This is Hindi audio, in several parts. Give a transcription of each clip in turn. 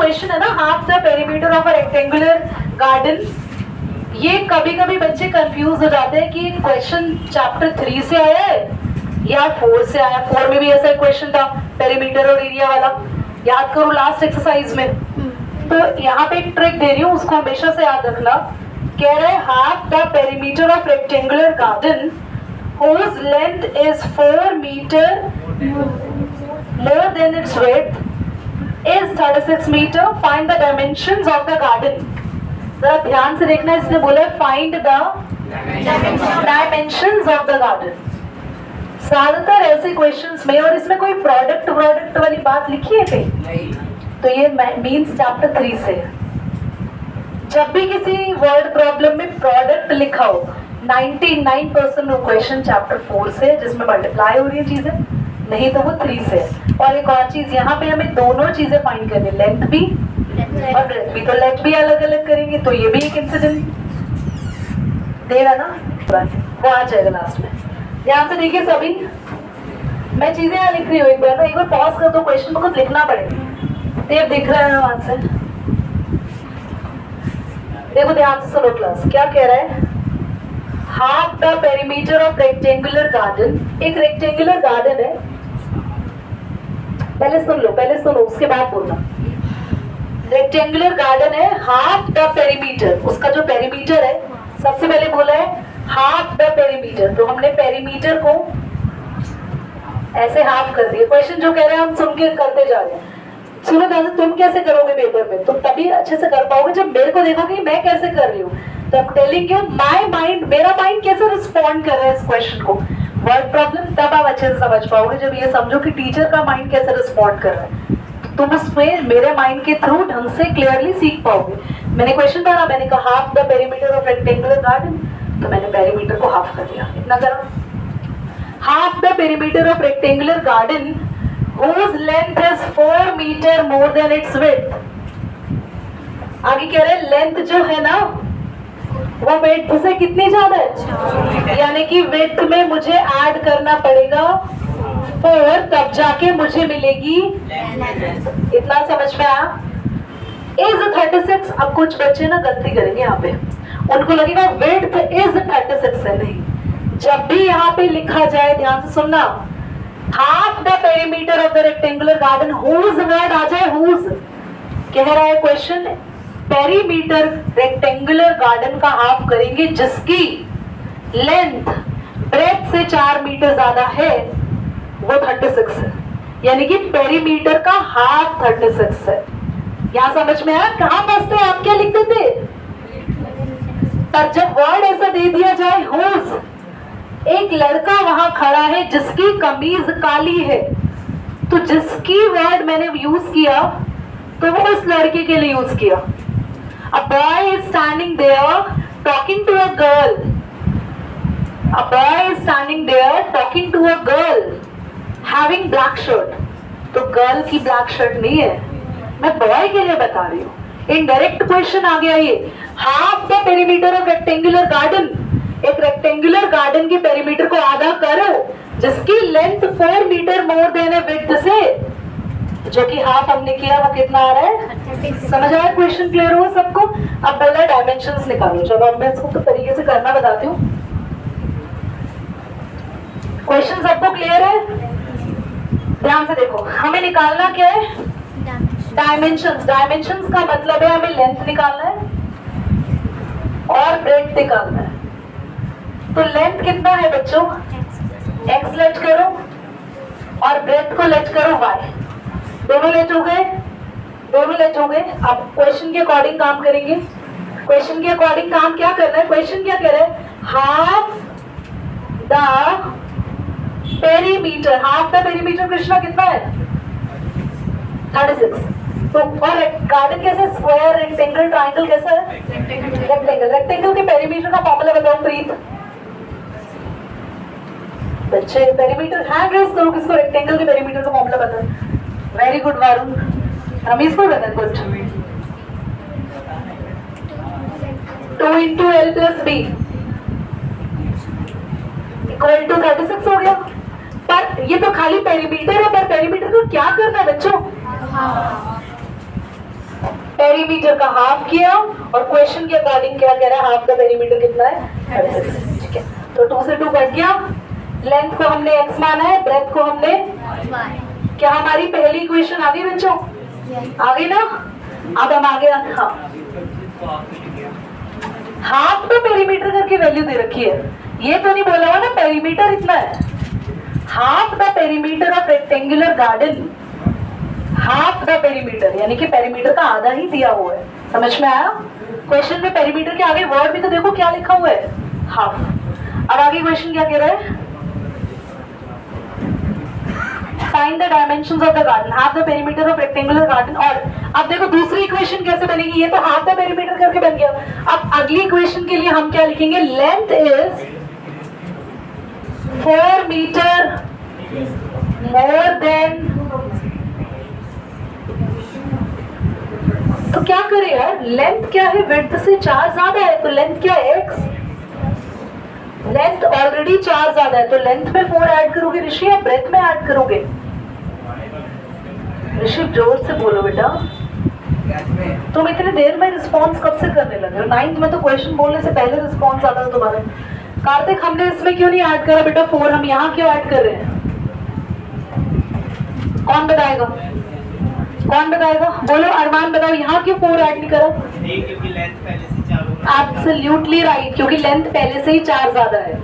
क्वेश्चन है ना, half the perimeter of a rectangular garden, ये कभी कभी बच्चे कंफ्यूज हो जाते हैं कि क्वेश्चन चैप्टर 3 से आया है या 4 से आया। 4 में भी ऐसा क्वेश्चन था पेरीमीटर और एरिया वाला, याद करो लास्ट एक्सरसाइज में। तो यहाँ पे एक ट्रिक दे रही हूँ, उसको हमेशा से याद रखना। कह रहे हैं half the perimeter of rectangular garden whose length is 4 meter more than its width is 36 meter. Find the dimensions of the garden. जरा ध्यान से देखना, इसने बोला find the dimensions of the garden. ज्यादातर ऐसे क्वेश्चंस में, और इसमें कोई प्रोडक्ट वाली बात लिखी है कहीं? तो ये मीन्स चैप्टर 3 से। जब भी किसी वर्ड प्रॉब्लम में प्रोडक्ट लिखा हो, 99% क्वेश्चन चैप्टर 4 से, जिसमें मल्टीप्लाई हो रही है चीजें, नहीं तो वो 3 से। और एक और चीज, यहाँ पे हमें दोनों चीजें फाइंड करनी, लेंथ भी और ब्रेथ भी। तो लेंथ भी अलग अलग करेंगे, तो ये भी एक इंसिडेंट देगा ना, वो आ जाएगा लास्ट में। ध्यान से देखिए सभी, मैं चीजें यहाँ लिख रही हूँ, एक बार पॉज कर दो, क्वेश्चन को खुद लिखना पड़ेगा। देव दिख रहा है वहां से, देखो ध्यान से सुनो क्लास, क्या कह रहा है? Half the perimeter of rectangular garden, एक रेक्टेंगुलर गार्डन है, पहले सुन लो उसके बाद बोलना। रेक्टेंगुलर गार्डन है, हाफ द पेरीमीटर, उसका जो पेरीमीटर है, सबसे पहले बोला है हाफ द पेरीमीटर, तो हमने पेरीमीटर को ऐसे हाफ कर दिया। क्वेश्चन जो कह रहे हैं हम सुन के करते जा रहे हैं। सुनो ध्यान से, तुम कैसे करोगे पेपर में? तुम तभी अच्छे से कर पाओगे जब मेरे को देखोगे मैं कैसे कर रही हूँ। तो I'm telling you, my mind, मेरा माइंड कैसे रिस्पॉन्ड कर रहा है इस क्वेश्चन को। वर्ड प्रॉब्लम तब आप अच्छे से समझ पाओगे जब ये समझो कि टीचर का माइंड कैसे रिस्पॉन्ड कर रहा है। तुम उसमें मेरे माइंड के थ्रू ढंग से क्लियरली सीख पाओगे। मैंने क्वेश्चन पढ़ा, मैंने कहा half the perimeter of rectangular garden, तो मैंने पेरीमीटर को हाफ कर दिया, इतना करो। Half the perimeter of rectangular garden whose length is 4 meter more than its width। आगे कह रहे हैं लेंथ जो है ना वो विड्थ से कितनी ज्यादा है, यानी कि विड्थ में मुझे ऐड करना पड़ेगा 4, तब जाके मुझे मिलेगी। इतना समझ में आया? इज 36। अब कुछ बच्चे ना गलती करेंगे यहाँ पे, उनको लगेगा विड्थ इज 36 है। नहीं, जब भी यहाँ पे लिखा जाए ध्यान से सुनना, half the perimeter of the rectangular garden, whose word आ जाए, हुज कह रहा है क्वेश्चन, पेरीमीटर रेक्टेंगुलर गार्डन का हाफ करेंगे जिसकी लेंथ ब्रेथ से 4 मीटर ज्यादा है, वो 36 है, यानी कि पेरीमीटर का हाफ 36 है। यहां समझ में आया? कहां फंसते हैं आप? क्या लिखते थे? पर जब वर्ड ऐसा दे दिया जाए हुज, एक लड़का वहां खड़ा है जिसकी कमीज काली है, तो जिसकी वर्ड मैंने यूज किया तो वो उस लड़के के लिए यूज किया। A boy is standing there talking to a girl. A boy is standing there talking to a girl having black shirt. तो गर्ल की ब्लैक शर्ट नहीं है, मैं बॉय के लिए बता रही हूँ। इनडायरेक्ट क्वेश्चन आ गया ये। Half the perimeter of rectangular garden, एक रेक्टेंगुलर गार्डन के पेरीमीटर को आधा करो जिसकी लेंथ 4 मीटर मोर देन है विड्थ से, जो कि हाफ हमने किया, वो कितना आ रहा है? समझ आया? क्वेश्चन क्लियर हुआ सबको? अब बोला डायमेंशंस निकालो। जब अब मैं इसको तो तरीके से करना बताती हूँ। क्वेश्चन सबको क्लियर है? ध्यान से देखो, हमें निकालना क्या है? डायमेंशंस। डायमेंशंस का मतलब है हमें लेंथ निकालना है और ब्रेड्थ निकालना है। तो लेंथ कितना है बच्चों? x लेट करो और ब्रेथ को लेट करो y। दोनों लेट हो गए, दोनों लेट हो गए। अब क्वेश्चन के अकॉर्डिंग काम करेंगे। क्वेश्चन के अकॉर्डिंग काम क्या करना है? क्वेश्चन क्या कह रहा है? Half the perimeter. Half the perimeter Krishna कितना है? 36। तो और गार्डन कैसे? स्क्वायर, रेक्टेंगल, ट्राइंगल कैसा है? रेक्टेंगल। रेक्टेंगल के पेरीमीटर का फॉर्मूला बताओ प्रीत। बच्चे पेरीमीटर हैंड रेज करो, किसको रेक्टेंगल के पेरीमीटर का फॉर्मूला पता है? वेरी गुड वरुण, रमेश को पता है? Good. 2 into L plus B equal to 36 हो गया। पर ये तो खाली पेरीमीटर है, पर पेरीमीटर को क्या करना है बच्चों? पेरीमीटर का हाफ किया और क्वेश्चन के अकॉर्डिंग क्या कह रहा है, हाफ का पेरीमीटर कितना है 36। ठीक है, तो 2 से 2 कट गया। लेंथ को हमने x माना है, ब्रेथ को हमने y। क्या हमारी पहली इक्वेशन आ गई बच्चों? आ गई ना? अब हम आगे हाफ का पेरीमीटर करके वैल्यू दे रखी है, ये तो नहीं बोला हुआ ना पेरीमीटर इतना है। Half the perimeter of rectangular garden, half the perimeter यानी कि पेरीमीटर का आधा ही दिया हुआ है। समझ में आया? क्वेश्चन में पेरीमीटर के आगे वर्ड भी तो देखो क्या लिखा हुआ है, हाफ। अब आगे क्वेश्चन क्या कह रहा है? Find the dimensions of the garden, half the perimeter of rectangular garden. और अब देखो दूसरी इक्वेशन कैसे बनेगी, ये तो हाफ द पेरीमीटर करके बन गया। अब अगली इक्वेशन के लिए हम क्या लिखेंगे? Length is 4 metre more than, तो क्या करें यार, लेंथ क्या है, विड्थ से 4 ज्यादा है, तो लेंथ क्या है x, लेंथ ऑलरेडी 4 ज्यादा है, तो लेंथ में 4 ऐड करोगे ऋषि या ब्रेथ में ऐड करोगे? ऋषि जोर से बोलो बेटा, तुम इतनी देर में रिस्पॉन्स कब से करने लगे हो? 9th में तो क्वेश्चन बोलने से पहले रिस्पॉन्स आता था तुम्हारा। कार्तिक हमने इसमें क्यों नहीं ऐड करा बेटा 4, हम यहाँ क्यों ऐड कर रहे हैं? कौन बताएगा? कौन बताएगा? बोलो अरमान बताओ, यहाँ क्यों 4 ऐड नहीं करा? क्योंकि लेंथ पहले से 4 एब्सोल्युटली राइट, क्योंकि लेंथ पहले से ही 4 ज्यादा है।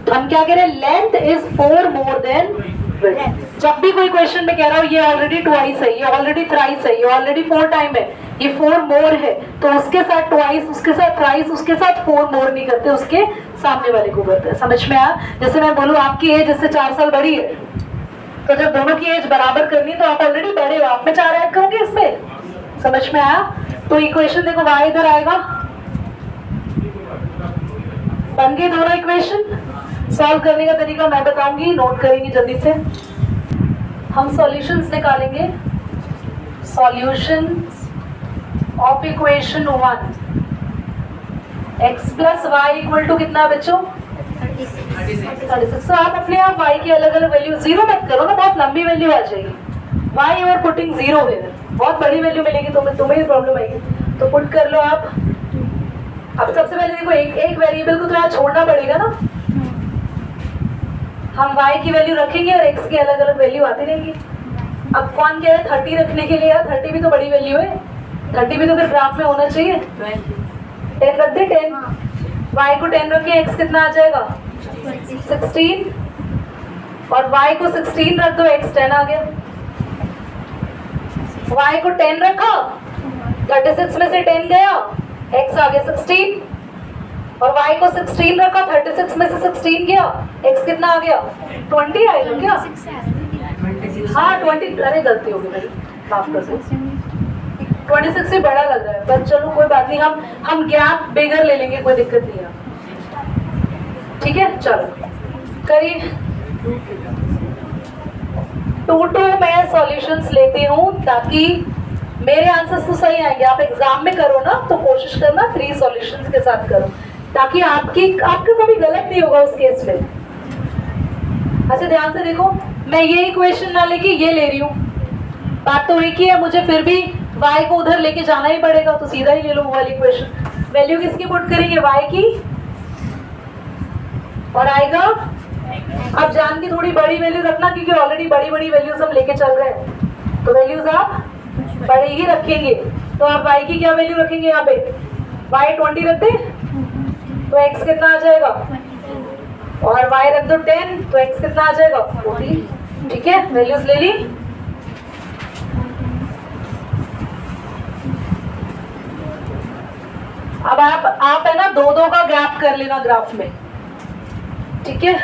तो हम क्या कह रहे हैं? Length is 4 more than width. जब भी कोई क्वेश्चन में कह रहा हूँ ये ऑलरेडी ट्वाइस है, ये ऑलरेडी थ्राइस है, ये ऑलरेडी 4 टाइम है, ये 4 मोर है, तो उसके साथ ट्वाइस, उसके साथ थ्राइस, उसके साथ 4 मोर नहीं करते, उसके सामने वाले को करते हैं। समझ में आया? जैसे मैं बोलूँ आपकी एज इससे 4 साल बड़ी है, तो जब दोनों की एज बराबर करनी है तो आप ऑलरेडी बड़े हो, आप में 4 ऐड करोगे इसमें। समझ में आया? तो इक्वेशन देखो y इधर आएगा, बन गई दोनों इक्वेशन। सॉल्व करने का तरीका मैं बताऊंगी, नोट करेंगे जल्दी से। हम सॉल्यूशंस निकालेंगे, solutions of equation 1, x plus y equal to कितना बच्चों? 36। तो आप अपने आप y की अलग अलग वैल्यू, जीरो मत करो ना, बहुत लंबी वैल्यू आ जाएगी। y और पुटिंग जीरो है, बहुत बड़ी वैल्यू मिलेगी तुम्हें प्रॉब्लम आएगी, तो पुट कर लो आप। अब सबसे पहले देखो एक वेरिएबल को तो यहाँ छोड़ना पड़ेगा ना, हम y की वैल्यू रखेंगे और x की अलग अलग वैल्यू आती रहेंगी। अब कौन कह रहा है 30 रखने के लिए? यार 30 भी तो बड़ी वैल्यू है, 30 भी तो फिर ग्राफ में होना चाहिए। 10 रख दे, 10 y को 10 रखें, x कितना आ जाएगा 16, और y को 16 रख दो, x 10 आ गया। y को 10 रखा, 36 में से 10 गया, x आ गया 16, और y को 16 रखा, 36 में से 16 गया, x कितना आ गया 20 आएगा क्या? हाँ 20, अरे गलती हो गई मेरी, माफ कर दो। 26 से बड़ा लग रहा है, पर चलो कोई बात नहीं, हम गैप बिगर ले लेंगे, कोई दिक्कत नहीं है। ठीक है, चलो करिए। 2 मैं सॉल्यूशंस लेती हूँ ताकि मेरे आंसर्स तो सही आएंगे। आप एग्जाम में करो ना तो कोशिश करना 3 सॉल्यूशंस के साथ करो, ताकि आपका कभी गलत नहीं होगा उस केस में। अच्छा ध्यान से देखो, मैं ये इक्वेशन ना लेके ये ले रही हूँ, बात तो एक ही है, मुझे फिर भी y को उधर लेके जाना ही पड़ेगा, तो सीधा ही ले लो वो वाली इक्वेशन। वैल्यू किसकी पुट करेंगे? y की, और आएगा। अब जान की थोड़ी बड़ी वैल्यू रखना, क्योंकि ऑलरेडी बड़ी बड़ी वैल्यूज हम लेके चल रहे हैं, तो वैल्यूज आप बड़ी ही रखेंगे। तो आप y की क्या वैल्यू रखेंगे? यहाँ पे y 20 रख दे, तो x कितना आ जाएगा, और y रख दो 10, तो x कितना आ जाएगा 40। ठीक है, वैल्यूज ले ली। अब आप है ना 2-2 का गैप कर लेना ग्राफ में, ठीक है।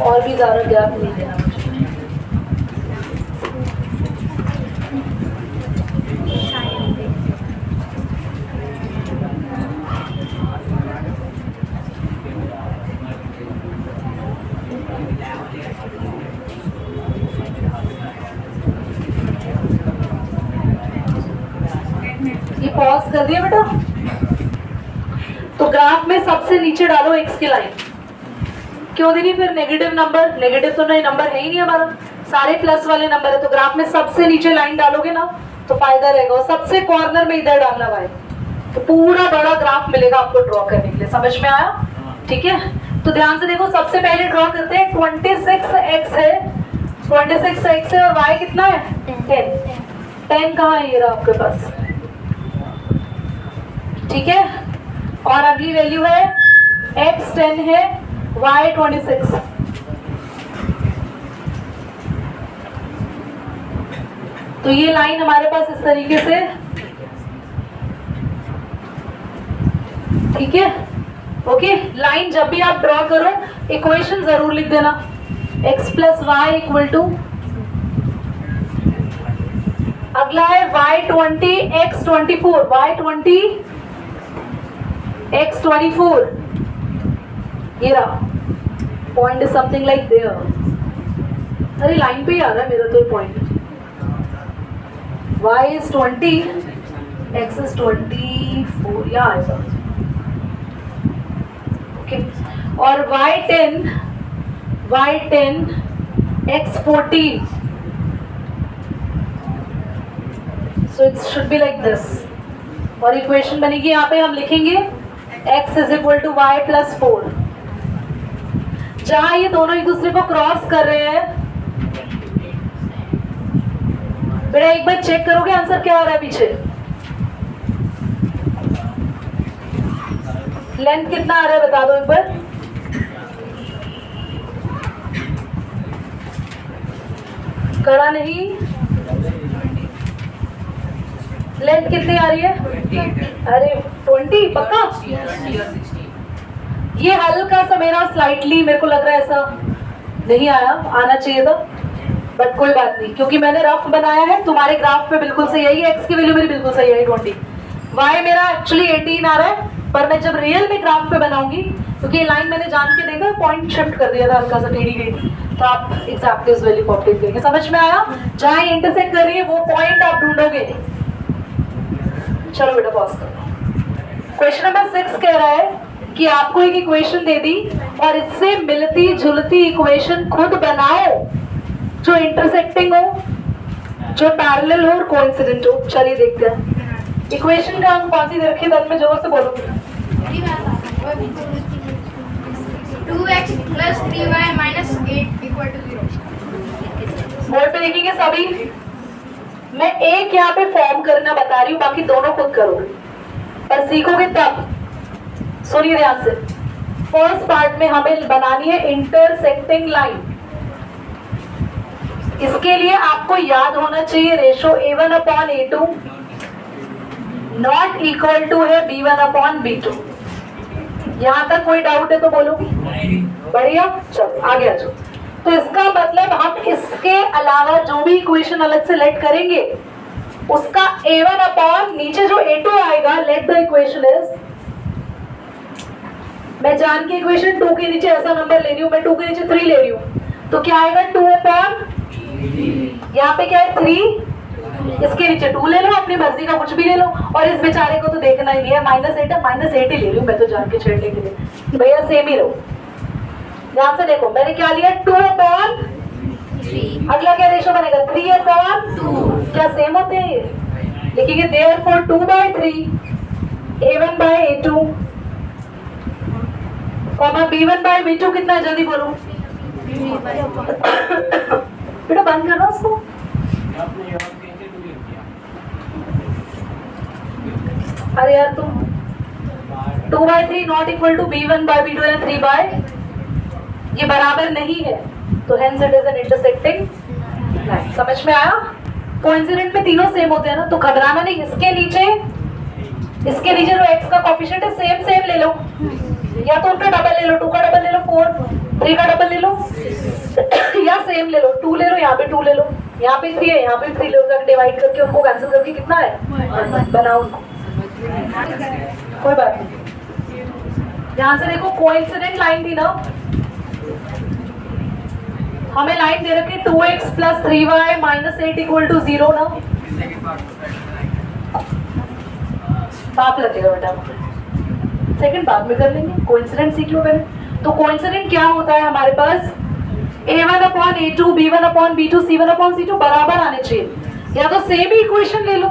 और भी ज्यादा गैप नहीं देना मुझे। पॉज कर दिया बेटा। तो ग्राफ में सबसे नीचे डालो x की लाइन। क्यों दीदी? फिर नेगेटिव नंबर, नेगेटिव तो नहीं, नंबर है ही नहीं हमारा, सारे प्लस वाले नंबर है, तो ग्राफ में सबसे नीचे लाइन डालोगे ना तो फायदा रहेगा। और सबसे कॉर्नर में इधर डालना भाई, तो पूरा बड़ा ग्राफ मिलेगा आपको ड्रॉ करने के लिए। समझ में आया? ठीक है, तो ध्यान से देखो, सबसे पहले ड्रॉ करते हैं। 26x है, 26x है, और y कितना है? 10। 10 कहाँ है? ये रहा आपके पास। ठीक है, और अगली वैल्यू है x 10 है, y 26। तो ये लाइन हमारे पास इस तरीके से, ठीक है। ओके, लाइन जब भी आप ड्रॉ करो इक्वेशन जरूर लिख देना। x plus y equal to, अगला है y20 x 24, y20 x 24, ये रहा point is something like there. अरे लाइन पे ही आ रहा है मेरा तो ये point. y is 20, x is 24, या ऐसा। ओके, और y10 x 14, so it should be like this। और इक्वेशन बनेगी, यहाँ पे हम लिखेंगे x is equal to y plus 4। जहां ये दोनों एक दूसरे को क्रॉस कर रहे हैं, बेटा एक बार चेक करोगे आंसर क्या आ रहा है पीछे? लेंथ कितना आ रहा है बता दो एक बार। कड़ा नहीं, लेंथ कितनी आ रही है? अरे 20 पक्का? ये हल्का सा मेरा स्लाइटली मेरे को लग रहा है ऐसा नहीं आया, आना चाहिए था, बट कोई बात नहीं, क्योंकि मैंने रफ बनाया है। तुम्हारे ग्राफ पे बिल्कुल सही आई है, x की वैल्यू मेरी बिल्कुल सही आई 20, y मेरा एक्चुअली 18 आ रहा है, पर मैं जब रियल में ग्राफ पे बनाऊंगी, क्योंकि ये लाइन मैंने जान के देखा, पॉइंट शिफ्ट कर दिया था हल्का सा टेढ़ी, तो आप एग्जैक्टली उस वैल्यू को अपडेट करेंगे। समझ में आया? जहां इंटरसेक्ट कर रही है वो पॉइंट आप ढूंढोगे। चलो बेटा पॉज करो। क्वेश्चन नंबर 6 कह रहा है कि आपको एक इक्वेशन दे दी और इससे मिलती जुलती इक्वेशन खुद बनाओ जो इंटरसेक्टिंग हो, जो पैरेलल हो और कोइंसिडेंट हो। चलिए देखते हैं इक्वेशन का हम कौन सी दे रखी है, में जोर से बोलो। 2x plus 3y minus 8 equal to 0। Board पे देखेंगे सभी। मैं एक यहाँ पे फॉर्म करना बता रही हूँ, बाकी दोनों खुद करोगे, पर सीखोगे तब। सुनिए ध्यान से। फर्स्ट पार्ट में हमें बनानी है इंटरसेक्टिंग लाइन। इसके लिए आपको याद होना चाहिए ratio a1 upon a2 not equal to है b1 अपॉन b2। यहां तक कोई डाउट है तो बोलो। बढ़िया, चलो आगे आ जाओ। तो इसका मतलब हम इसके अलावा जो भी इक्वेशन अलग से लेट करेंगे उसका a1 अपॉन नीचे जो a2 आएगा, लेट द इक्वेशन इज, मैं जान के इक्वेशन 2 के नीचे ऐसा नंबर ले रही हूँ, मैं 2 के नीचे 3 ले रही हूँ, तो क्या आएगा 2 अपॉन, यहाँ पे क्या है 3, इसके नीचे 2 ले लो, अपनी मर्जी का कुछ भी ले लो, और इस बेचारे को तो देखना ही नहीं है, -8 है, -8 ही ले रही हूँ मैं तो जान के छेड़ने के लिए, भैया सेम ही रहो। ध्यान से देखो, मैंने क्या लिया 2 अपॉन 3, अगला क्या रेशो बनेगा 3 अपॉन 2, क्या सेम होते हैं ये? लिखेंगे देयरफॉर 2/3 a1/a2 कॉमा b1/b2 कितना है, जल्दी बोलो। बेटा बंद कर रहा उसको। अरे यार तुम 2/3 नॉट इक्वल टू b1/b2 या 3 ये बराबर नहीं है, तो hence it is an intersecting line. समझ में आया? कोइंसिडेंट में तीनों सेम होते हैं ना, तो घबराना नहीं। इसके नीचे जो x का कोएफिशिएंट है सेम ले लो, या तो उनका डबल ले लो, 2 का डबल ले लो 4, 3 का डबल ले लो या सेम ले लो, 2 ले लो, यहाँ पे 2 ले लो, यहाँ पे 3 है, यहाँ पे 3 ले लो, डिवाइड करके उनको कैंसिल करके कितना है बनाओ उनको, कोई बात नहीं। ध्यान से देखो, कोइंसिडेंट लाइन थी ना, हमें लाइन दे रखी 2x plus 3y minus 8 equal to 0 ना। पाप लगेगा बेटा मुझे। सेकंड बाद में कर लेंगे, कोइंसिडेंट सीख लो पहले। तो कोइंसिडेंट क्या होता है हमारे पास, A1/A2 B1/B2 C1/C2 बराबर आने चाहिए, या तो सेम ही इक्वेशन ले लो।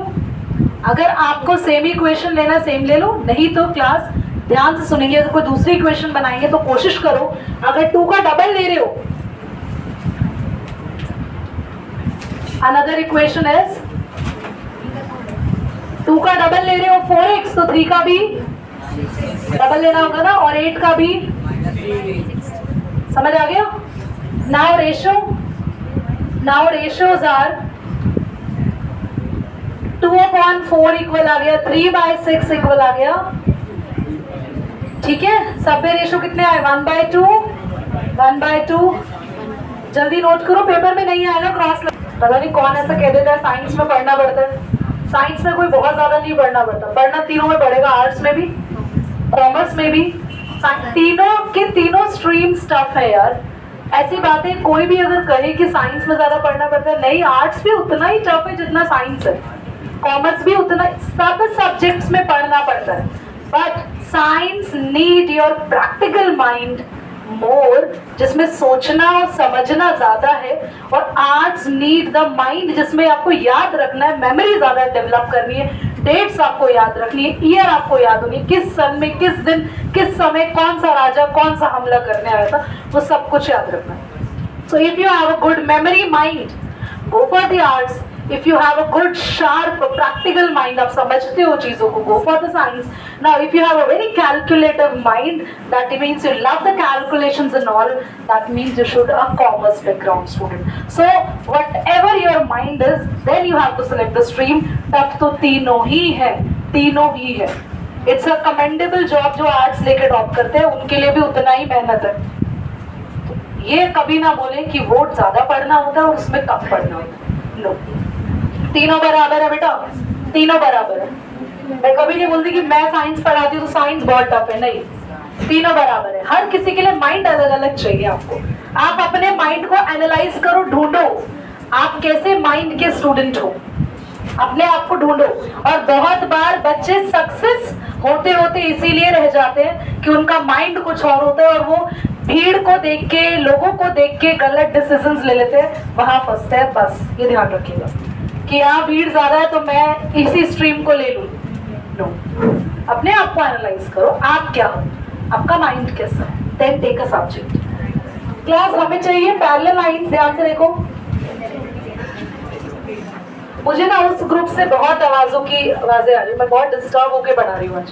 अगर आपको सेम इक्वेशन लेना सेम ले लो, नहीं तो क्लास ध्यान से सुनेंगे। अगर कोई दूसरी इक्वेशन बनाएंगे तो कोशिश करो, अगर 2 का डबल ले रहे हो, अनदर इक्वेशन इज 2 का डबल ले रहे हो 4x, तो 3 का भी डबल लेना होगा ना, और 8 का भी। समझ आ गया? नाउ रेशियोज आर 2/4 इक्वल आ गया, 3/6 इक्वल आ गया। ठीक है, सब में रेशियो कितने आए, 1/2। जल्दी नोट करो, पेपर में नहीं आएगा क्रॉस। पता नहीं कौन ऐसा कह देता है साइंस में पढ़ना पड़ता है। साइंस में कोई बहुत ज्यादा नहीं पढ़ना पड़ता, पढ़ना तीनों में पड़ेगा, आर्ट्स में भी कॉमर्स में भी। तीनों के तीनों स्ट्रीम टफ है यार। ऐसी बात है, कोई भी अगर कहे कि साइंस में ज्यादा पढ़ना पड़ता है, नहीं, आर्ट्स भी उतना ही टफ है जितना साइंस है, कॉमर्स भी उतना, सब सब्जेक्ट्स में पढ़ना पड़ता है। But science need your practical mind more, जिसमें सोचना और समझना ज्यादा है, और आर्ट्स नीड द माइंड जिसमें आपको याद रखना है, मेमोरी ज्यादा डेवलप करनी है, डेट्स आपको याद रखनी है, ईयर आपको याद होनी है, किस सन में, किस दिन, किस समय कौन सा राजा कौन सा हमला करने आया था, वो सब कुछ याद रखना है। So if you have a good memory mind, go for the arts. If you have a good sharp practical mind, आप समझते हो चीजों को, go for the science. Now if you have a very calculative mind, that means you love the calculations and all, that means you should a commerce background student. So whatever your mind is, then you have to select the stream. तब तो तीनों ही है। It's a commendable job जो आर्ट्स लेके ड्रॉप करते हैं, उनके लिए भी उतना ही मेहनत है। ये कभी ना बोले कि वोट ज्यादा पढ़ना होता है और उसमें कम पढ़ना होता है। नो, तीनों बराबर है बेटा, तीनों बराबर है। मैं कभी नहीं बोलती कि मैं साइंस पढ़ाती हूँ तो साइंस बहुत टफ है, नहीं, तीनों बराबर है। हर किसी के लिए माइंड अलग अलग चाहिए आपको। आप अपने माइंड को एनालाइज करो, ढूंढो आप कैसे माइंड के स्टूडेंट हो, अपने आप को ढूंढो। और बहुत बार बच्चे सक्सेस होते होते इसीलिए रह जाते हैं कि उनका माइंड कुछ और होता है, और वो भीड़ को देख के, लोगों को देख के गलत डिसीजंस ले लेते हैं, वहां फंसते हैं। बस ये ध्यान रखिएगा कि यहाँ भीड़ ज्यादा है तो मैं इसी स्ट्रीम को ले लूं। नो, अपने आप को एनालाइज करो, आप क्या हो, आपका माइंड कैसा है, then take a subject. Class हमें चाहिए पैरेलल लाइंस, ध्यान से देखो। मुझे ना उस ग्रुप से बहुत आवाजें आ रही, मैं बहुत डिस्टर्ब होके बना रही हूँ आज,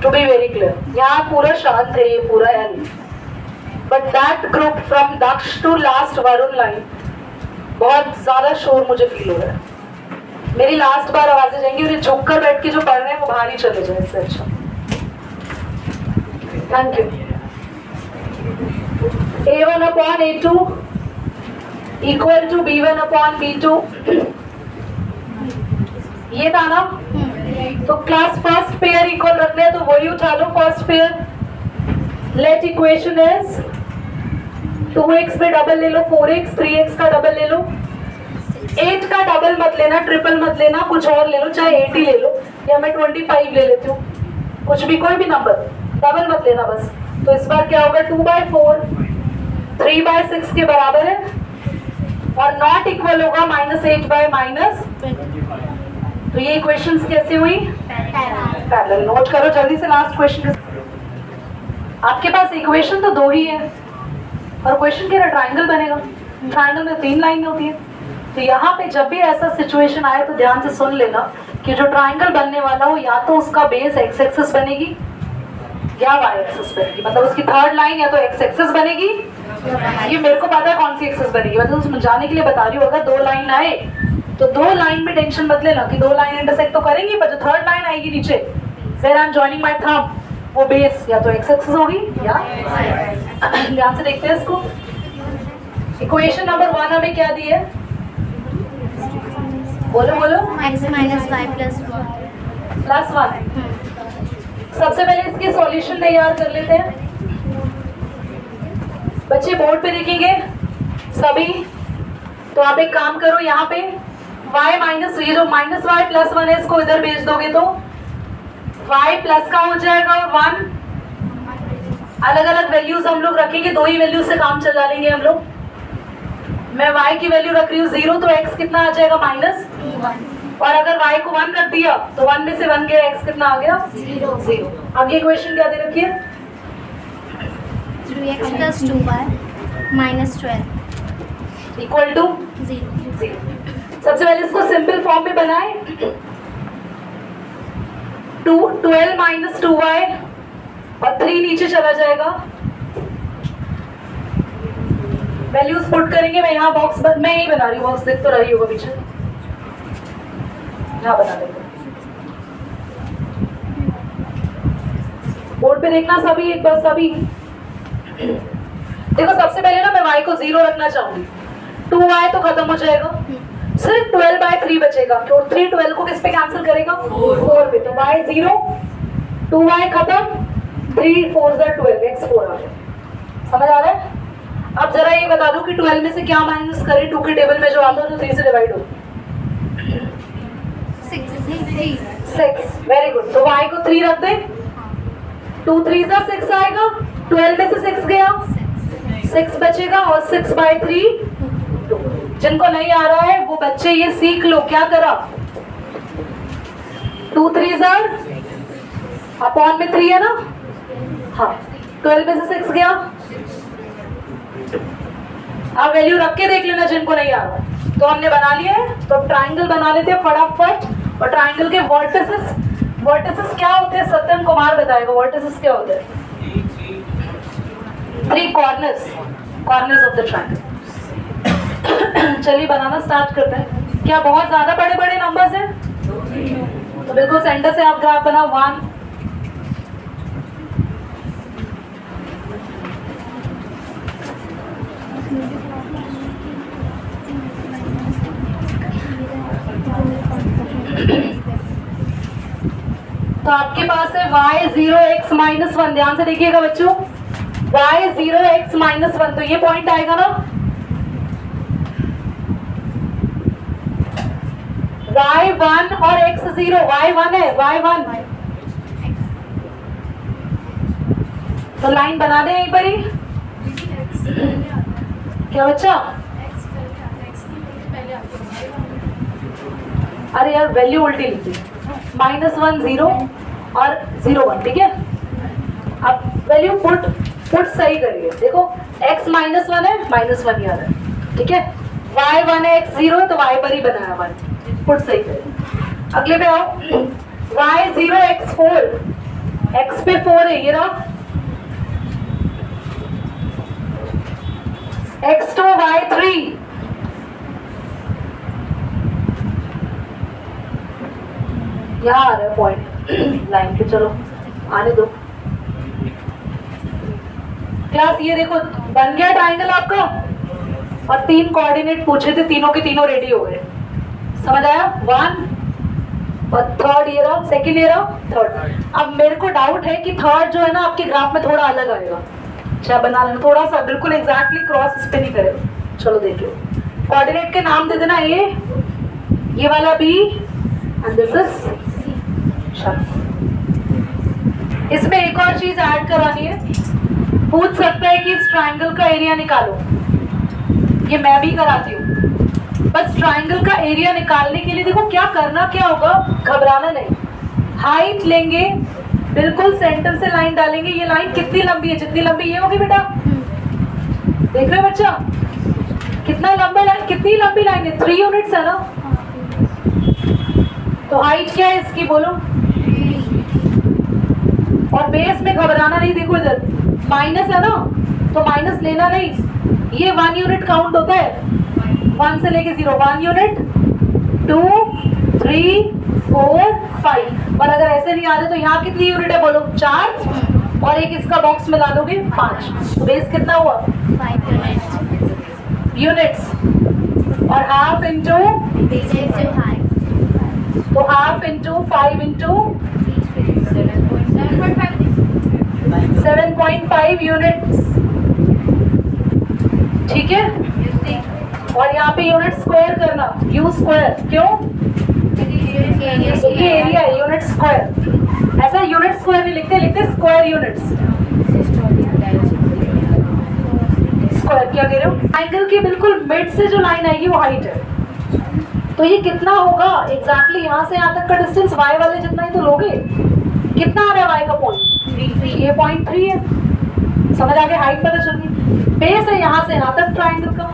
टू बी वेरी क्लियर। यहाँ पूरा शांत है, ये पूरा है, but that group from Daksh to last Varun line बहुत ज्यादा शोर मुझे फील हो रहा है। मेरी लास्ट बार आवाजें जाएंगी, और ये झुक कर बैठ के जो पढ़ रहे हैं वो बाहर ही चले जाए, इससे अच्छा। Thank you. A1/A2 equal to B1/B2, ये था ना। तो क्लास फर्स्ट पेयर इक्वल रखने हैं तो वही उठा लो, first pair. Let equation is 2x पे डबल ले लो 4x, 3x का डबल ले लो, 8 का डबल मत लेना, ट्रिपल मत लेना, कुछ और ले लो, चाहे 80 ले लो, या मैं 25 ले लेती हूँ, कुछ भी, कोई भी नंबर, डबल मत लेना बस। तो इस बार क्या होगा, 2/4 3/6 के बराबर है, और नॉट इक्वल होगा -8/-। तो ये इक्वेशंस कैसे हुई, पैरेलल। नोट करो जल्दी से लास्ट क्वेश्चन। आपके पास इक्वेशन तो 2 ही है, और क्वेश्चन कह रहा ट्राइंगल बनेगा, ट्राइंगल में 3 लाइनें होती है। तो यहाँ पे जब भी ऐसा सिचुएशन आए तो ध्यान से सुन लेना कि जो ट्राइंगल बनने वाला हो, या तो उसका बेस x एक्सिस बनेगी या y एक्सिस बनेगी, मतलब उसकी थर्ड लाइन या तो x एक्सिस बनेगी, ये मेरे को पता है कौन सी एक्सिस बनेगी, मतलब समझाने के लिए बता रही हूँ। अगर 2 लाइन आए तो 2 लाइन में टेंशन मत लेना कि 2 लाइन इंटरसेक्ट तो करेंगी, पर जो थर्ड लाइन आएगी नीचे, फिर I am joining my thumb, वो बेस या तो x एक्सिस होगी या ध्यान से देखते हैं इसको। इक्वेशन नंबर 1 हमें क्या दी है, बोलो बोलो। x minus y plus 1. +1। सबसे पहले इसकी सॉल्यूशन तैयार कर लेते हैं। बच्चे बोर्ड पे देखेंगे सभी, तो आप एक काम करो, यहाँ पे y माइनस, ये जो -y +1 है इसको इधर भेज दोगे तो y प्लस का हो जाएगा और 1 अलग अलग वैल्यूज हम लोग रखेंगे, दो ही वैल्यू से काम चला लेंगे हम लोग। मैं y की वैल्यू रख रही हूँ 0, तो x कितना आ जाएगा -1, और अगर y को 1 कर दिया तो 1 में से 1 गया, x कितना आ गया 0। आगे इक्वेशन क्या दे रखी है? 3x plus 2y minus 12 equal to 0. सबसे पहले इसको सिंपल फॉर्म में बनाए। 12 माइनस 2y और 3 नीचे चला जाएगा। वैल्यूज पुट करेंगे। मैं यहाँ बॉक्स मैं यही बना रही हूँ, बॉक्स देख तो रही होगा पीछे, यहाँ बना देंगे। बोर्ड पे देखना सभी, एक बार सभी देखो। सबसे पहले ना मैं y को 0 रखना चाहूंगी। 2y तो खत्म हो जाएगा, सिर्फ 12/3 बचेगा। तो 3 12 को किस पे कैंसिल करेगा? 4 पे। तो y 0, 2y खत्म, 3 4 12, x 4 आ गया। समझ आ रहा है? अब जरा ये बता दो कि 12 में से क्या माइनस करें 2 के टेबल में जो आता है, जो 3 से डिवाइड हो। 6। Very good. तो y को 3 रख दे, 2 3 6 आएगा। 12 में से 6 गया, 6 बचेगा, और 6/3 2। जिनको नहीं आ रहा है वो बच्चे ये सीख लो, क्या करा? 2 3 अपॉन में 3 है ना? हाँ। 12 में से 6 गया। आप वैल्यू रख के देख लेना जिनको नहीं आ रहा। तो हमने बना लिया है, तो अब ट्राइंगल बना लेते हैं फटाफट। और ट्राइंगल के वर्टिसेस क्या होते हैं? सत्यम कुमार बताएगा वर्टिसेस क्या होते हैं। 3 कॉर्नर्स ऑफ द ट्राइंगल। चलिए बनाना स्टार्ट करते हैं। क्या बहुत ज्यादा बड़े बड़े नंबर्स हैं? तो बिल्कुल सेंटर से आप ग्राफ बनाओ। 1 तो आपके पास है y 0x -1। ध्यान से देखिएगा बच्चों, y 0x -1, तो ये पॉइंट आएगा ना। y1 और x 0, y1 है, y1। तो लाइन बना दे यहीं पर ही। क्या बच्चा? अरे यार वैल्यू उल्टी लिखी, -1 0 और 0 1, ठीक है। अब वैल्यू पुट सही करिए। देखो x -1 है, -1 याद है, ठीक है। y1 है, x 0 है, तो y पर ही बनाया 1। पुट सही करिए। अगले पे आओ। y 0 x 4, x पे 4 है, ये रहा। x2 y 3, यहाँ आ रहा है पॉइंट लाइन पे। चलो आने दो क्लास। ये देखो बन गया ट्राइंगल आपका, और 3 कोऑर्डिनेट पूछे थे, तीनों के तीनों रेडी हो गए। समझ आया? 1 और थर्ड ये रहा, सेकंड ये रहा, थर्ड। अब मेरे को डाउट है कि थर्ड जो है ना आपके ग्राफ में थोड़ा अलग आएगा। अच्छा बना लेना थोड़ा सा, बिल्कुल एग्जैक्टली क्रॉस इस पे नहीं करेगा। चलो देखिए, कोऑर्डिनेट के नाम दे देना। ये वाला B एंड दिस इज। इसमें एक और चीज ऐड करवानी है। पूछ सकता है कि इस ट्राइंगल का एरिया निकालो, ये मैं भी कराती हूँ। बस ट्राइंगल का एरिया निकालने के लिए देखो क्या करना क्या होगा, घबराना नहीं। हाइट लेंगे, बिल्कुल सेंटर से लाइन डालेंगे। ये लाइन कितनी लंबी है? जितनी लंबी ये होगी बेटा। देख रहे हो बच्चा कितना लंबा लाइन, कितनी लंबी लाइन है? 3 यूनिट्स है ना। तो हाइट क्या है इसकी बोलो। और बेस में घबराना नहीं। देखो इधर माइनस है ना, तो माइनस लेना नहीं। ये 1 यूनिट काउंट होता है, 1 से लेके 0। 1 यूनिट, 2 3 4 5। और अगर ऐसे नहीं आ रहे तो यहाँ कितनी यूनिट है बोलो? 4, और एक इसका बॉक्स में ला दोगे 5। तो बेस कितना हुआ? 5 यूनिट्स। और हाफ इंटू, तो हाफ इंटू 5 इंटू 7.5 यूनिट्स, ठीक है। और यहाँ पे यूनिट स्क्वायर करना, U स्क्वायर। क्यों? ये एरिया है, यूनिट स्क्वायर। ऐसा यूनिट स्क्वायर नहीं लिखते, लिखते स्क्वायर यूनिट्स। स्क्वायर क्या कह रहे हो? एंगल की बिल्कुल मिड से जो लाइन आएगी वो हाइट है। तो ये कितना होगा एग्जैक्टली यहाँ से यहाँ तक का डिस्टेंस y वाले जितना ही तो लोगे। कितना आ रहा है y का पॉइंट? ये 0.3 है। समझ आ गया? हाइट पता चल गई। बेस है यहाँ से यहाँ तक ट्राइंगल का।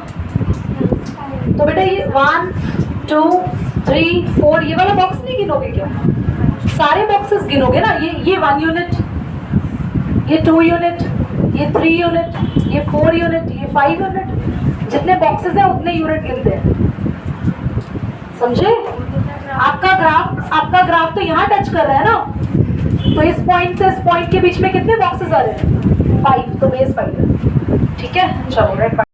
तो बेटा ये 1 2 3 4 ये वाला बॉक्स नहीं गिनोगे क्या? सारे बॉक्सेस गिनोगे ना। ये 1 यूनिट, ये 2 यूनिट, ये 3 यूनिट, ये 4 यूनिट, ये 5 यूनिट। जितने बॉक्सेस हैं उतने यूनिट गिनते हैं। समझे? आपका ग्राफ तो यहाँ टच कर रहा है ना, तो इस पॉइंट से इस पॉइंट के बीच में कितने बॉक्सेस आ रहे हैं? 5। तो बेस 5 है। ठीक है, चलो राइट।